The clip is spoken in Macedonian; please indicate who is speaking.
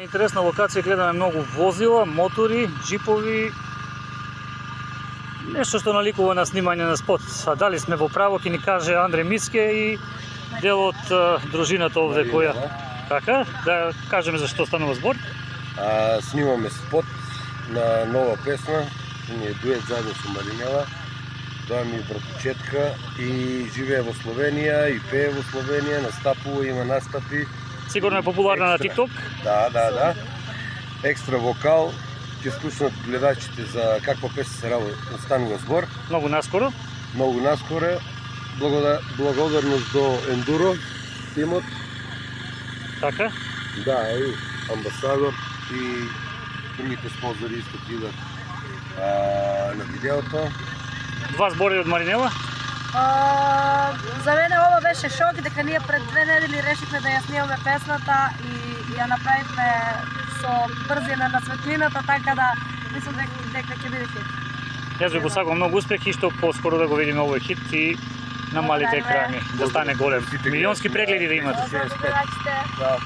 Speaker 1: Интересна локација, гледаме многу возила, мотори, джипови. Нешто што наликува на снимање на спот. А дали сме во право, ќе ни каже Андре Миске и дел од дружината овде која. Така, да кажеме за што станува збор.
Speaker 2: Снимаме спот на нова песна, ни е дует заедно со Маринела. Тоа ми е братучетка и живее во Словенија и пее во Словенија, настапува, има настапи.
Speaker 1: Сигурно е популарна на TikTok.
Speaker 2: Да. Екстра вокал. Ќе слушнат гледачите за каква песна се станува збор.
Speaker 1: Многу наскоро.
Speaker 2: Благодарност до Ендуро тимот.
Speaker 1: Така.
Speaker 2: Да, и Амбасадор и другите спонзори исто идат на видеото.
Speaker 1: Два збори од Маринела.
Speaker 3: За мене ова беше шок, дека ние пред 2 недели решивме да ја снимаме песната и ја направивме со брзина на светлината, така да мислам дека ќе биде хит.
Speaker 1: Јас ви го сакам многу успех и што поскоро да го видиме овој хит и на малите екрани, да стане голем. Милионски прегледи да имате.
Speaker 3: Благодарам.